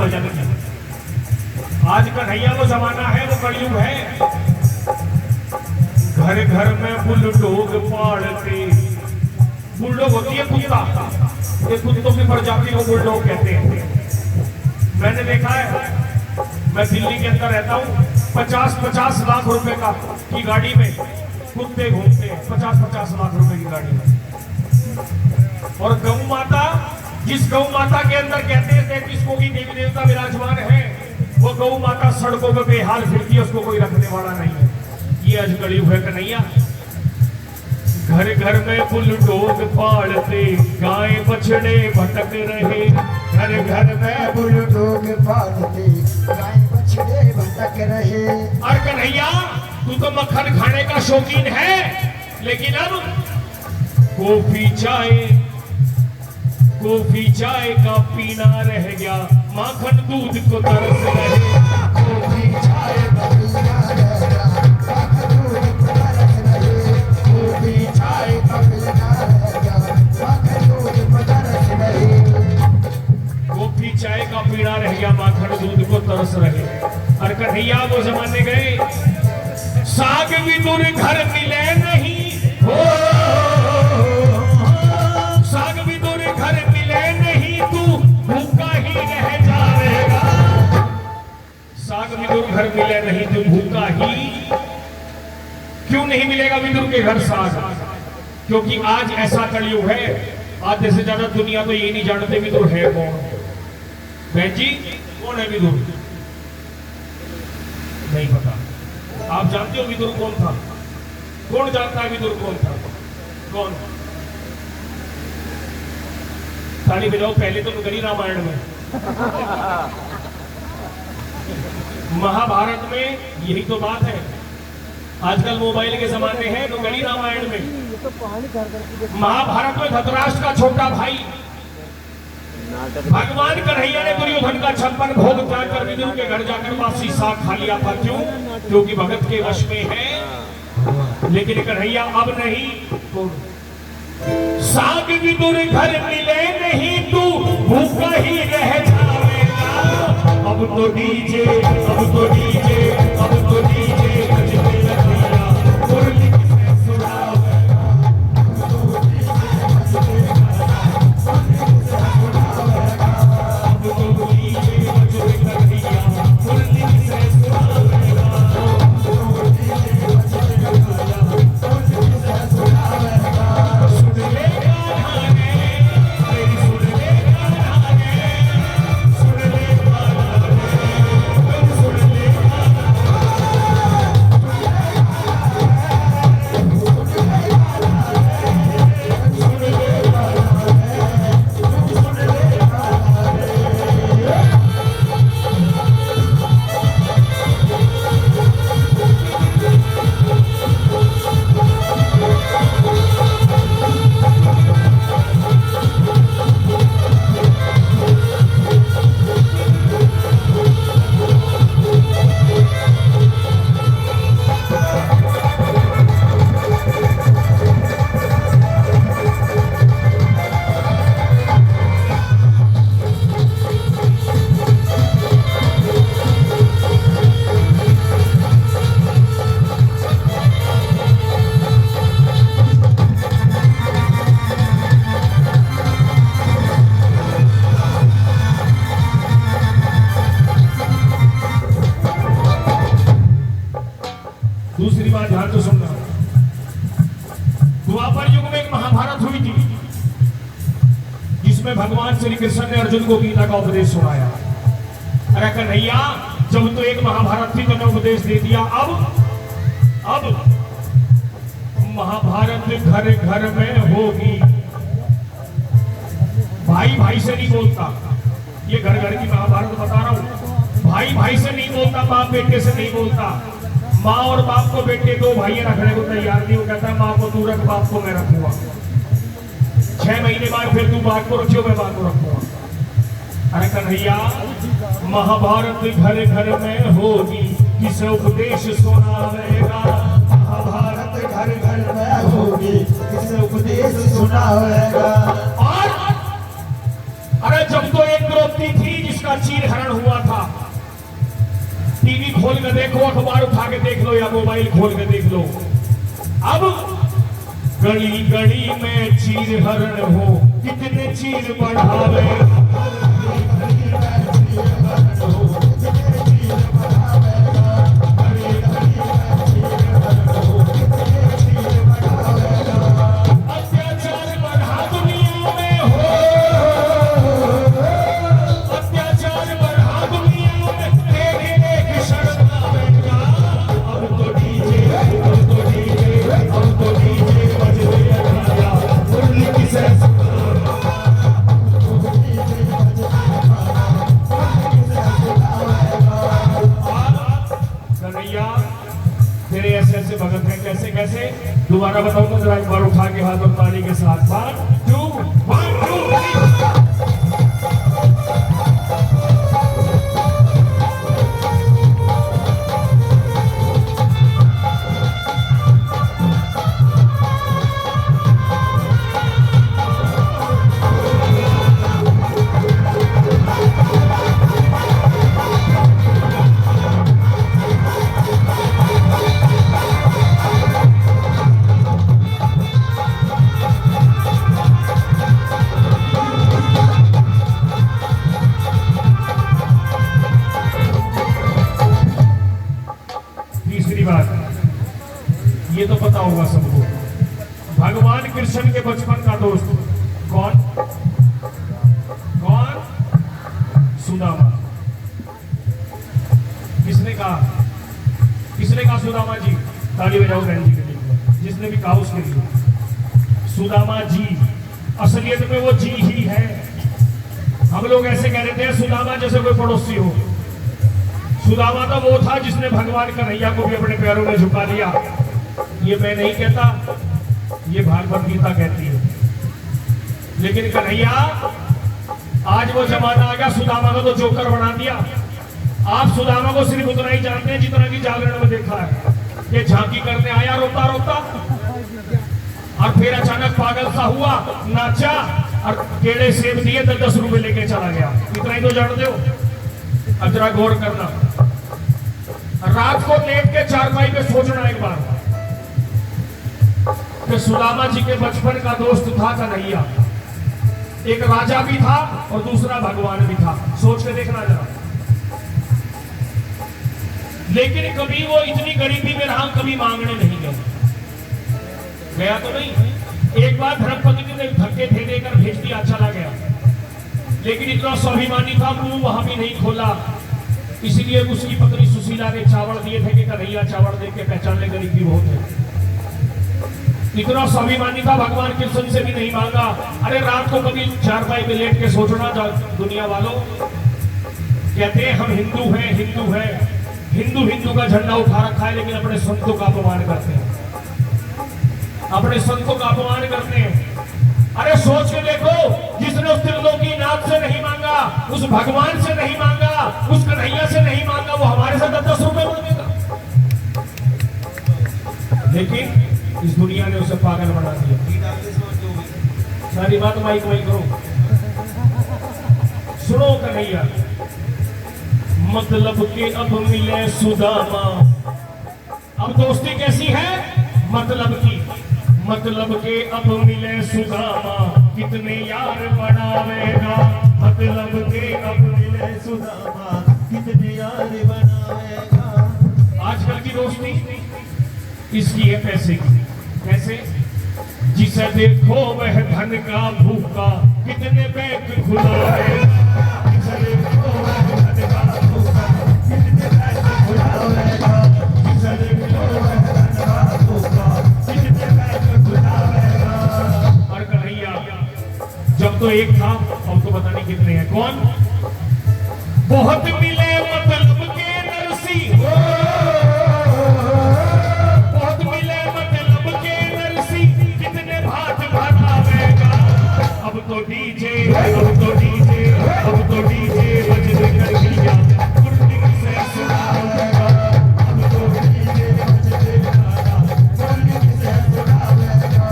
भजन की। आज कन्हैया वो जमाना है, वो कलयुग है। घर घर में बुलडोग पालते, बुलडोग होती है कुत्ता, ये कुत्तों की प्रजाति को बुलडोग कहते हैं। मैंने देखा है, मैं दिल्ली के अंदर रहता हूँ, 50-50 लाख रुपए का की गाड़ी में कुत्ते घूमते हैं, 50-50 लाख रुपए की गाड़ी में। और गौ माता, जिस गौ माता के अंदर कहते हैं 33 कोटि देवी देवता विराजमान है, वो गौ माता सड़कों पे बेहाल फिरती है, उसको कोई रखने वाला नहीं है। ये आज कलयुग है कन्हैया। घर घर में बुलडोग पालते, गाय बछड़े भटक रहे। घर घर में बुलडोग पालते, गाय बछड़े भटक रहे। और कन्हैया तू तो मक्खन खाने का शौकीन है, लेकिन अब कॉफी चाय का पीना रह गया, माखन दूध को तरस रहे। कॉफी चाय का पीना रह गया, माखन दूध को तरस रहे। कॉफी चाय का पीना रह गया, माखन दूध को तरस रहे। कॉफी चाय का पीना रह गया, माखन दूध को तरस रहे। और कन्हैया वो जमाने गए, साग भी दूर घर मिले नहीं हो, साग भी दूर घर मिले नहीं, तू भूखा ही रह जाएगा। साग भी दूर घर मिले नहीं, तू भूखा ही क्यों नहीं मिलेगा विदुर के घर साग? क्योंकि आज ऐसा कलयुग है, आधे से ज्यादा दुनिया तो ये नहीं जानते विदुर है कौन। बहन जी कौन है विदुर? नहीं पता। आप जानते हो विदुर कौन था? कौन जानता है विदुर कौन था? कौन? ताली बजाओ। पहले तो नगरी रामायण में, महाभारत में यही तो बात है। आजकल मोबाइल के जमाने हैं, नगरी रामायण में, महाभारत में धृतराष्ट्र का छोटा भाई भगवान कन्हैया ने दुर्योधन का 56 भोग त्याग कर विदुर के घर जाकर वासी साग खा लिया था। क्यों? क्योंकि भगत के वश में है। लेकिन कन्हैया अब नहीं, साग विदुर घर मिले नहीं, तू भूखा ही रह जाएगा। अब तो डीजे, अब तो डीजे, अब तो डीजे बजने लगा, मुरली से सुनावेगा। अब तो डीजे बजने लगा, मुरली से सुनावेगा। सुन ले गाना रे, मेरी सुन ले गाना रे, सुन ले गाना रे, सुन ले दूसरी बात ध्यान से सुनना। द्वापर युग में एक महाभारत हुई थी, जिसमें भगवान श्री कृष्ण ने अर्जुन को गीता का उपदेश सुनाया। अरे कन्हैया, जब तो एक महाभारत थी तो ने उपदेश दे दिया। अब महाभारत घर घर में होगी। भाई भाई से नहीं बोलता, ये घर घर की महाभारत बता रहा हूं। भाई भाई से नहीं बोलता, बाप बेटे से नहीं बोलता। माँ और बाप को बेटे दो भाई रखने को तैयार नहीं। वो कहता है माँ को तू रख, बाप को मैं रखूंगा। 6 महीने बाद फिर तू बाप को रखियो, मैं बाप को रखूंगा। अरे कन्हैया, महाभारत घर घर में होगी, किसे उपदेश सुनावेगा। महाभारत घर घर में होगी, किसे उपदेश सुनावेगा। और अरे जब तो एक द्रौपदी थी जिसका चीर हरण अखबार उठा के देख लो या मोबाइल खोल के देख लो। अब गली गली में चीर हरण हो, कितने चीर बढ़ावे। तेरे ऐसे ऐसे भगत हैं, कैसे कैसे दोबारा बताऊंगा जरा एक बार उठा के हाथ और ताली के साथ। 1 2 1 2 3। ये तो पता होगा सबको, भगवान कृष्ण के बचपन का दोस्त कौन कौन? सुदामा। किसने कहा सुदामा जी? ताली बजाओ बहन जी के लिए, जिसने भी कहा उसके लिए। सुदामा जी असलियत में वो जी ही है। हम लोग ऐसे कह रहे थे सुदामा जैसे कोई पड़ोसी हो। सुदामा तो वो था जिसने भगवान कन्हैया को भी अपने पैरों में झुका दिया। ये मैं नहीं कहता, ये भागवत गीता कहती है। लेकिन कन्हैया आज वो जमाना आ गया, सुदामा को तो जोकर बना दिया। आप सुदामा को सिर्फ उतना ही जानते हैं जितना कि जागरण में देखा है। ये झांकी करने आया रोता रोता, और फिर अचानक पागल सा हुआ, नाचा और केले सेब दिए तो 10 रुपए लेके चला गया। इतना ही तो जानते हो। अब जरा गौर करना, रात को लेट के चारपाई पे सोचना एक बार कि सुदामा जी के बचपन का दोस्त था कन्हैया। एक राजा भी था और दूसरा भगवान भी था। सोच के देखना जरा। लेकिन कभी वो इतनी गरीबी में रहा, कभी मांगने नहीं गया तो नहीं। एक बार धर्मपति ने धक्के थे देकर भेज दिया, चला गया। लेकिन इतना स्वाभिमानी था, मुंह वहां भी नहीं खोला। इसीलिए उसकी पत्नी सुशीला ने चावल दिए थे कि कन्हैया चावल देख के पहचान ले गरीबी बहुत है। इतना स्वाभिमानी था, भगवान कृष्ण से भी नहीं मांगा। अरे रात को कभी चारपाई में लेट के सोचना, दुनिया वालों कहते हैं हम हिंदू हैं, हिंदू हैं, हिंदू का झंडा उठा रखा है, लेकिन अपने संतों का अपमान करते हैं, अपने संतों का अपमान करते हैं। अरे सोच के देखो, जिसने उस त्रिलोकी नाथ से नहीं मांगा, उस भगवान से नहीं मांगा, उस कन्हैया से नहीं मांगा, वो हमारे से 10 रुपए मांगेगा। लेकिन इस दुनिया ने उसे पागल बना दिया। सारी बात माइक करो, सुनो कन्हैया। मतलब के अब मिले सुदामा। अब दोस्ती कैसी है? मतलब के अब मिले सुदामा, कितने यार बनावेगा। मतलब के अब मिले सुदामा, कितने यार बनावेगा। आजकल की दोस्ती इसकी है पैसे की। कैसे? जिसे देखो वह धन का भूखा, कितने बैंक खुलावेगा। जिसे देखो वह धन का भूखा, कितने बैंक खुलावेगा। जिसे देखो वह धन का भूखा, कितने बैंक खुलावेगा। और कन्हैया जब तो एक था, अब तो पता नहीं कितने हैं। कौन? बहुत मिले मतलब के नरसी, बहुत मिले मतलब के नरसी, कितने भात भरावेगा। अब तो डीजे, अब तो डीजे, अब तो डीजे बजने कर दिया, कुर्ती से सुनावेगा। अब तो डीजे बजने वाला, कुर्ती से सुनावेगा।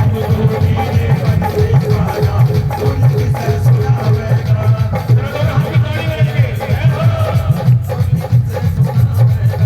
अब तो डीजे बजने वाला, कुर्ती से सुनावेगा। चलो हाथ ताली बजा के, कुर्ती से सुनावेगा।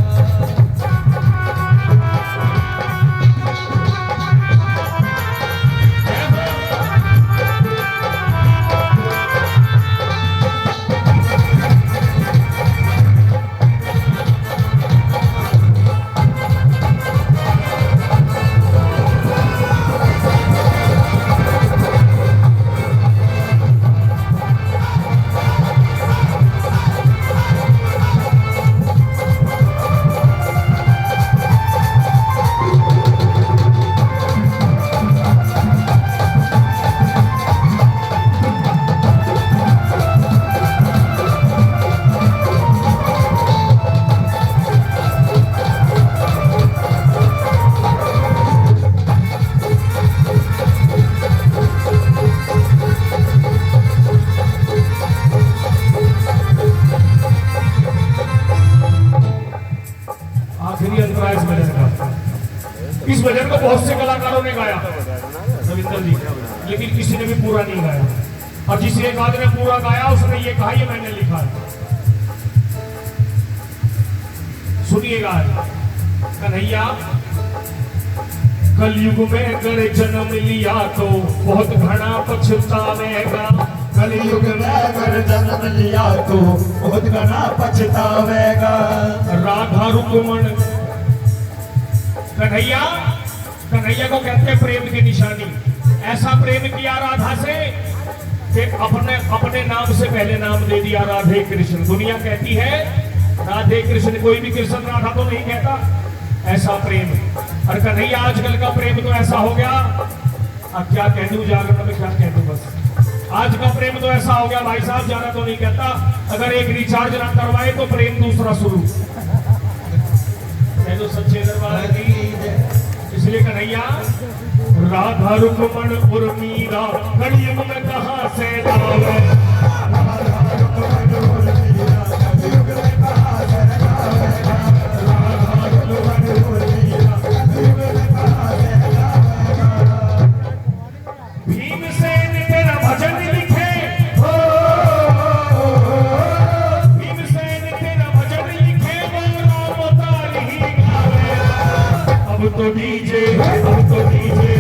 भजन को बहुत से कलाकारों ने गाया रविंद्र जी, लेकिन किसी ने भी पूरा नहीं गाया। और जिस एक आदमी ने पूरा गाया उसने ये कहा ये मैंने लिखा है। सुनिएगा, कन्हैया कलयुग में अगर जन्म लिया तो बहुत घना पछतावेगा। कलयुग में अगर जन्म लिया तो बहुत घना पछतावेगा। राधा रुक्मण, कन्हैया, कन्हैया को कहते हैं प्रेम की निशानी। ऐसा प्रेम किया राधा से कि अपने नाम से पहले नाम दे दिया राधे कृष्ण। दुनिया कहती है राधे कृष्ण, कोई भी कृष्ण राधा तो नहीं कहता। ऐसा प्रेम, और कन्हैया आजकल का प्रेम तो ऐसा हो गया, अब क्या कह दूं, जागरण में क्या कह दूं, बस आज का प्रेम तो ऐसा हो गया भाई साहब, ज्यादा तो नहीं कहता, अगर एक रिचार्ज ना करवाए तो प्रेम दूसरा शुरू। कह दो सच्चे दरबार की। इसलिए कन्हैया राधा रुक्मण और मीरा कलयुग में कहां से लावे। भीमसेन तेरा भजन लिखे, भीमसेन तेरा भजन लिखे, राम तारी गावे। अब तो डीजे, अब तो डीजे